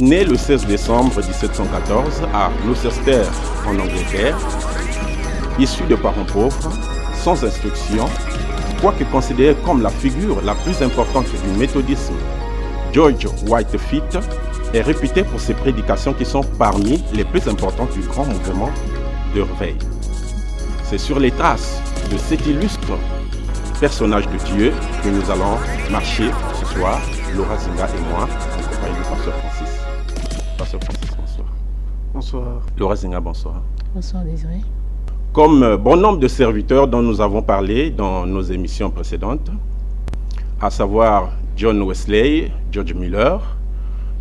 Né le 16 décembre 1714 à Gloucester, en Angleterre, issu de parents pauvres, sans instruction, quoique considéré comme la figure la plus importante du méthodisme, George Whitefield est réputé pour ses prédications qui sont parmi les plus importantes du grand mouvement de réveil. C'est sur les traces de cet illustre personnage de Dieu que nous allons marcher ce soir, Laura Zinga et moi, en compagnie du pasteur Francis. Pasteur Francis, bonsoir. Bonsoir. Laura Zinga, bonsoir. Bonsoir Désiré. Comme bon nombre de serviteurs dont nous avons parlé dans nos émissions précédentes, à savoir John Wesley, George Muller,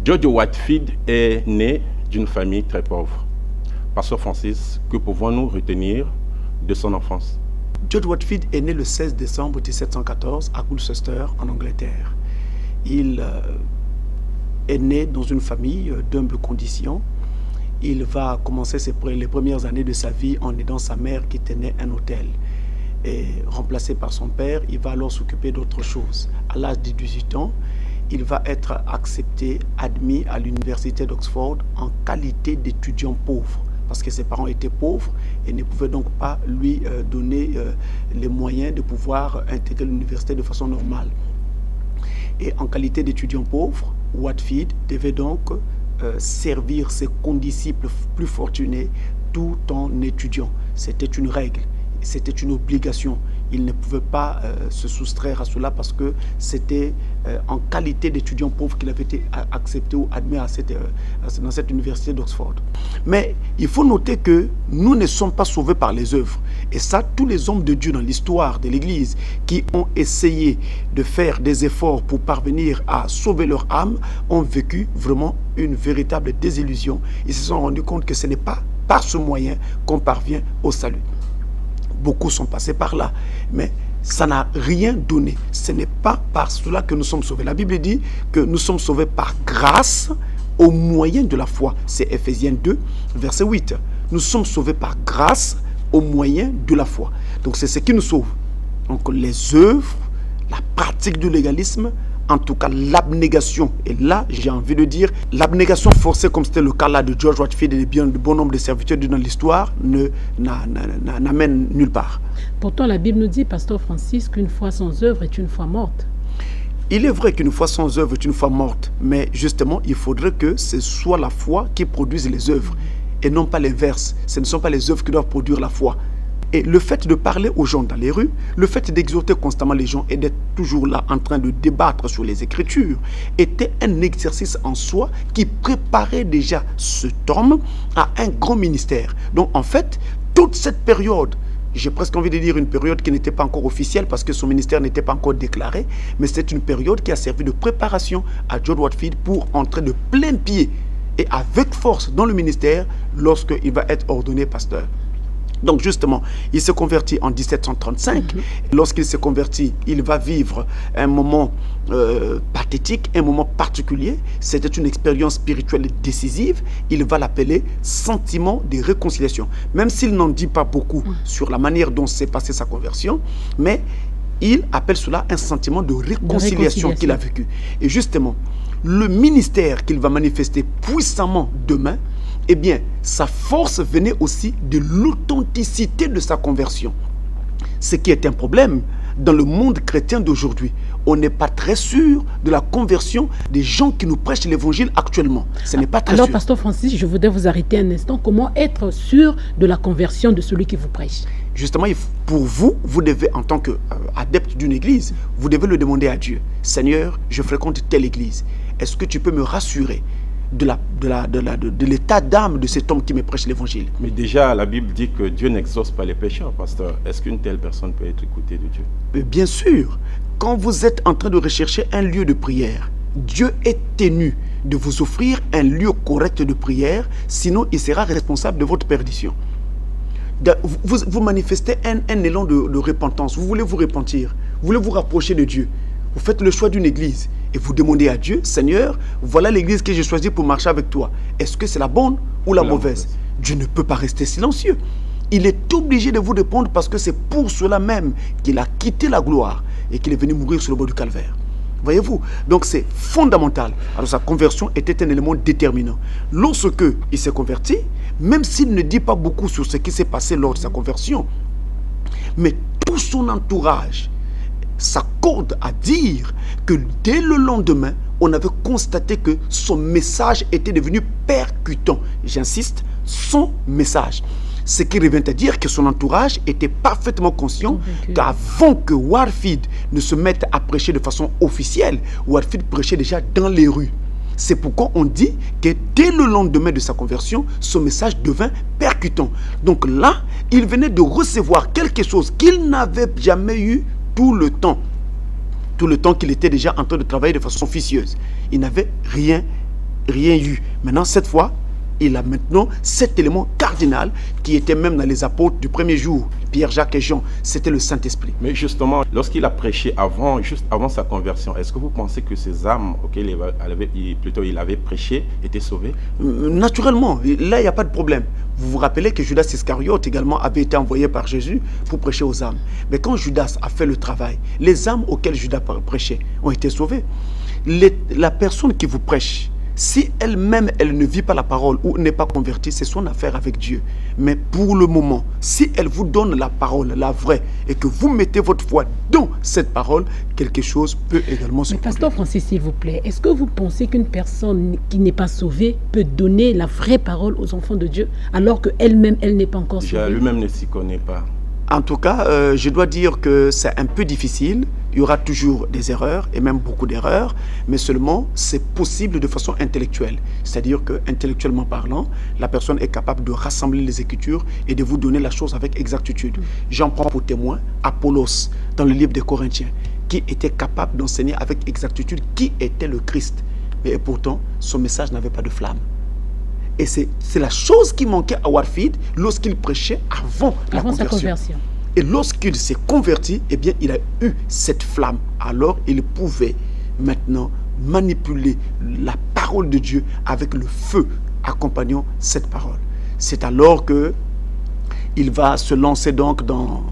George Whitefield est né d'une famille très pauvre. Pasteur Francis, que pouvons-nous retenir de son enfance? George Whitefield est né le 16 décembre 1714 à Gloucester, en Angleterre. Il est né dans une famille d'humbles conditions. Il va commencer les premières années de sa vie en aidant sa mère qui tenait un hôtel. Et remplacé par son père, il va alors s'occuper d'autre chose. À l'âge de 18 ans, il va être accepté, admis à l'université d'Oxford en qualité d'étudiant pauvre, parce que ses parents étaient pauvres et ne pouvaient donc pas lui donner les moyens de pouvoir intégrer l'université de façon normale. Et en qualité d'étudiant pauvre, Whitefield devait donc servir ses condisciples plus fortunés tout en étudiant. C'était une règle, c'était une obligation. Il ne pouvait pas se soustraire à cela parce que c'était en qualité d'étudiant pauvre qu'il avait été accepté ou admis dans cette université d'Oxford. Mais il faut noter que nous ne sommes pas sauvés par les œuvres. Et ça, tous les hommes de Dieu dans l'histoire de l'Église qui ont essayé de faire des efforts pour parvenir à sauver leur âme ont vécu vraiment une véritable désillusion. Ils se sont rendus compte que ce n'est pas par ce moyen qu'on parvient au salut. Beaucoup sont passés par là, mais ça n'a rien donné. Ce n'est pas par cela que nous sommes sauvés. La Bible dit que nous sommes sauvés par grâce au moyen de la foi. C'est Ephésiens 2, verset 8. Nous sommes sauvés par grâce au moyen de la foi. Donc c'est ce qui nous sauve. Donc les œuvres, la pratique du légalisme, en tout cas l'abnégation. Et là, j'ai envie de dire, l'abnégation forcée, comme c'était le cas là de George Whitefield et de bon nombre de serviteurs dans l'histoire, n'amène nulle part. Pourtant, la Bible nous dit, pasteur Francis, qu'une foi sans œuvre est une foi morte. Il est vrai qu'une foi sans œuvre est une foi morte, mais justement, il faudrait que ce soit la foi qui produise les œuvres, et non pas l'inverse. Ce ne sont pas les œuvres qui doivent produire la foi. Et le fait de parler aux gens dans les rues, le fait d'exhorter constamment les gens et d'être toujours là en train de débattre sur les Écritures était un exercice en soi qui préparait déjà cet homme à un grand ministère. Donc en fait, toute cette période, j'ai presque envie de dire une période qui n'était pas encore officielle parce que son ministère n'était pas encore déclaré, mais c'est une période qui a servi de préparation à George Whitefield pour entrer de plein pied et avec force dans le ministère lorsqu'il va être ordonné pasteur. Donc justement, il se convertit en 1735. Lorsqu'il se convertit, il va vivre un moment pathétique, un moment particulier. C'était une expérience spirituelle décisive. Il va l'appeler sentiment de réconciliation. Même s'il n'en dit pas beaucoup sur la manière dont s'est passée sa conversion, mais il appelle cela un sentiment de réconciliation qu'il a vécu. Et justement, le ministère qu'il va manifester puissamment demain, eh bien, sa force venait aussi de l'authenticité de sa conversion. Ce qui est un problème dans le monde chrétien d'aujourd'hui. On n'est pas très sûr de la conversion des gens qui nous prêchent l'évangile actuellement. Ce n'est pas très sûr. Alors, pasteur Francis, je voudrais vous arrêter un instant. Comment être sûr de la conversion de celui qui vous prêche? Justement, pour vous, vous devez, en tant qu'adepte d'une église, vous devez le demander à Dieu. Seigneur, je fréquente telle église. Est-ce que tu peux me rassurer de l'état d'âme de cet homme qui me prêche l'évangile? Mais déjà, la Bible dit que Dieu n'exauce pas les pécheurs, pasteur. Est-ce qu'une telle personne peut être écoutée de Dieu? Mais bien sûr, quand vous êtes en train de rechercher un lieu de prière, Dieu est tenu de vous offrir un lieu correct de prière, sinon il sera responsable de votre perdition. Vous manifestez un élan de repentance, vous voulez vous repentir, vous voulez vous rapprocher de Dieu. Vous faites le choix d'une église et vous demandez à Dieu, Seigneur, voilà l'église que j'ai choisie pour marcher avec toi. Est-ce que c'est la bonne ou la mauvaise? Dieu ne peut pas rester silencieux. Il est obligé de vous répondre parce que c'est pour cela même qu'il a quitté la gloire et qu'il est venu mourir sur le bord du calvaire. Voyez-vous? Donc c'est fondamental. Alors sa conversion était un élément déterminant. Lorsque il s'est converti, même s'il ne dit pas beaucoup sur ce qui s'est passé lors de sa conversion, mais tout son entourage s'accorde à dire que dès le lendemain, on avait constaté que son message était devenu percutant. J'insiste, son message. Ce qui revient à dire que son entourage était parfaitement conscient qu'avant que Warfield ne se mette à prêcher de façon officielle, Warfield prêchait déjà dans les rues. C'est pourquoi on dit que dès le lendemain de sa conversion, son message devint percutant. Donc là, il venait de recevoir quelque chose qu'il n'avait jamais eu tout le temps qu'il était déjà en train de travailler de façon officieuse. Il n'avait rien eu. Maintenant, cette fois, il a maintenant cet élément cardinal qui était même dans les apôtres du premier jour, Pierre, Jacques et Jean, c'était le Saint-Esprit. Mais justement, lorsqu'il a prêché juste avant sa conversion, est-ce que vous pensez que ces âmes auxquelles il avait prêché étaient sauvées? Naturellement, là il n'y a pas de problème. Vous vous rappelez que Judas Iscariote également avait été envoyé par Jésus pour prêcher aux âmes. Mais quand Judas a fait le travail, les âmes auxquelles Judas prêchait ont été sauvées. La personne qui vous prêche, si elle-même, elle ne vit pas la parole ou n'est pas convertie, c'est son affaire avec Dieu. Mais pour le moment, si elle vous donne la parole, la vraie, et que vous mettez votre foi dans cette parole, quelque chose peut également se produire. Mais Pasteur Francis, s'il vous plaît, est-ce que vous pensez qu'une personne qui n'est pas sauvée peut donner la vraie parole aux enfants de Dieu, alors qu'elle-même, elle n'est pas encore sauvée? Lui-même ne s'y connaît pas. En tout cas, je dois dire que c'est un peu difficile. Il y aura toujours des erreurs, et même beaucoup d'erreurs, mais seulement c'est possible de façon intellectuelle. C'est-à-dire que, intellectuellement parlant, la personne est capable de rassembler les Écritures et de vous donner la chose avec exactitude. J'en prends pour témoin Apollos, dans le livre des Corinthiens, qui était capable d'enseigner avec exactitude qui était le Christ. Mais pourtant, son message n'avait pas de flamme. Et c'est la chose qui manquait à Warfield lorsqu'il prêchait avant sa conversion. Et lorsqu'il s'est converti, eh bien, il a eu cette flamme. Alors, il pouvait maintenant manipuler la parole de Dieu avec le feu accompagnant cette parole. C'est alors que il va se lancer donc dans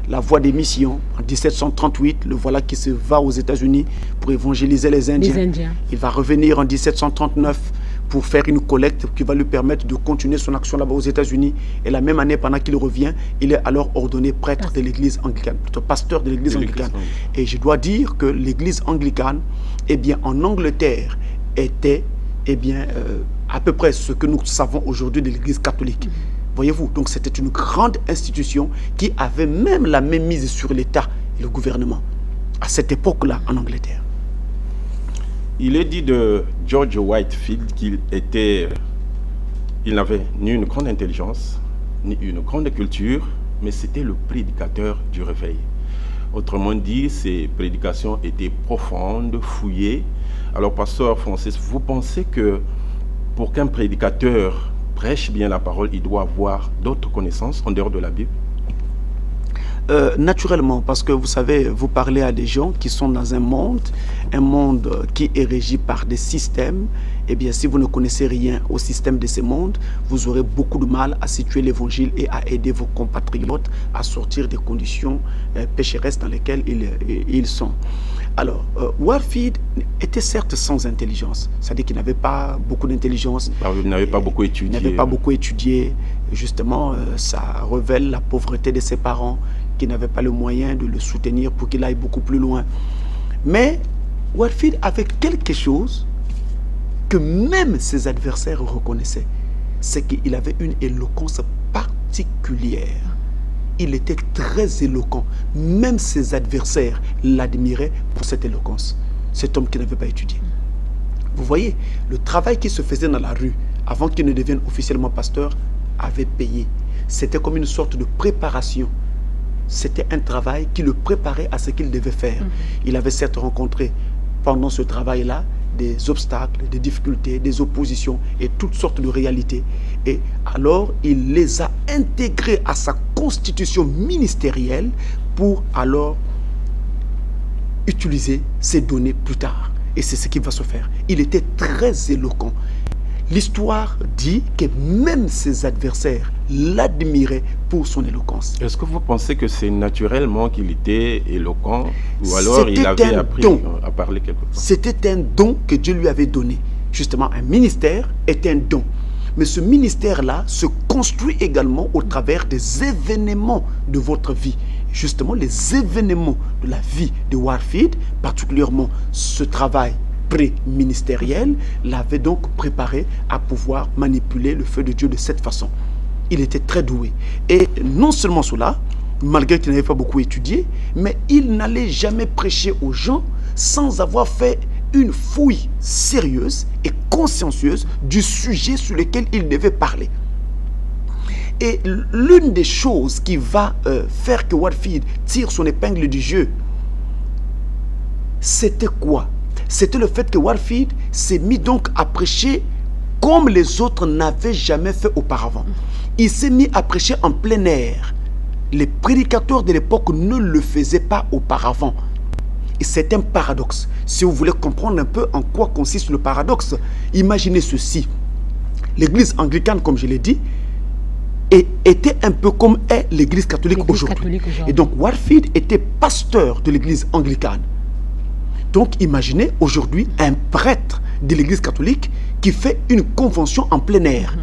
la voie des missions. En 1738, le voilà qui se va aux États-Unis pour évangéliser les Indiens. Il va revenir en 1739 pour faire une collecte qui va lui permettre de continuer son action là-bas aux États-Unis. Et la même année, pendant qu'il revient, il est alors ordonné prêtre de l'église anglicane, plutôt pasteur de l'église anglicane. Et je dois dire que l'église anglicane, eh bien, en Angleterre, était, eh bien, à peu près ce que nous savons aujourd'hui de l'église catholique. Voyez-vous, donc c'était une grande institution qui avait même la même mise sur l'État et le gouvernement à cette époque-là en Angleterre. Il est dit de George Whitefield qu'il n'avait ni une grande intelligence, ni une grande culture, mais c'était le prédicateur du réveil. Autrement dit, ses prédications étaient profondes, fouillées. Alors, Pasteur Francis, vous pensez que pour qu'un prédicateur prêche bien la parole, il doit avoir d'autres connaissances en dehors de la Bible? Naturellement, parce que vous savez, vous parlez à des gens qui sont dans un monde qui est régi par des systèmes. Eh bien, si vous ne connaissez rien au système de ces mondes, vous aurez beaucoup de mal à situer l'évangile et à aider vos compatriotes à sortir des conditions pécheresses dans lesquelles ils sont. Alors, Warfield était certes sans intelligence, c'est-à-dire qu'il n'avait pas beaucoup d'intelligence. Il n'avait pas beaucoup étudié. Il n'avait pas beaucoup étudié. Justement, ça révèle la pauvreté de ses parents qui n'avaient pas le moyen de le soutenir pour qu'il aille beaucoup plus loin. Mais Warfield avait quelque chose que même ses adversaires reconnaissaient. C'est qu'il avait une éloquence particulière. Il était très éloquent. Même ses adversaires l'admiraient pour cette éloquence. Cet homme qui n'avait pas étudié. Vous voyez, le travail qui se faisait dans la rue, avant qu'il ne devienne officiellement pasteur, avait payé. C'était comme une sorte de préparation. C'était un travail qui le préparait à ce qu'il devait faire. Il avait certes rencontré pendant ce travail-là des obstacles, des difficultés, des oppositions et toutes sortes de réalités. Et alors, il les a intégrés à sa constitution ministérielle pour alors utiliser ces données plus tard. Et c'est ce qui va se faire. Il était très éloquent. L'histoire dit que même ses adversaires l'admiraient pour son éloquence. Est-ce que vous pensez que c'est naturellement qu'il était éloquent ou alors il C'était avait un appris don. à parler quelque part? C'était un don que Dieu lui avait donné. Justement, un ministère est un don. Mais ce ministère-là se construit également au travers des événements de votre vie. Justement, les événements de la vie de Warfield, particulièrement ce travail pré-ministériel, l'avait donc préparé à pouvoir manipuler le feu de Dieu de cette façon. Il était très doué. Et non seulement cela, malgré qu'il n'avait pas beaucoup étudié, mais il n'allait jamais prêcher aux gens sans avoir fait une fouille sérieuse et consciencieuse du sujet sur lequel il devait parler. Et l'une des choses qui va faire que Warfield tire son épingle du jeu, c'était quoi? C'était le fait que Warfield s'est mis donc à prêcher comme les autres n'avaient jamais fait auparavant. Il s'est mis à prêcher en plein air. Les prédicateurs de l'époque ne le faisaient pas auparavant. Et c'est un paradoxe. Si vous voulez comprendre un peu en quoi consiste le paradoxe, imaginez ceci. L'église anglicane, comme je l'ai dit, était un peu comme est l'église catholique aujourd'hui. Et donc Warfield était pasteur de l'église anglicane. Donc imaginez aujourd'hui un prêtre de l'église catholique qui fait une convention en plein air.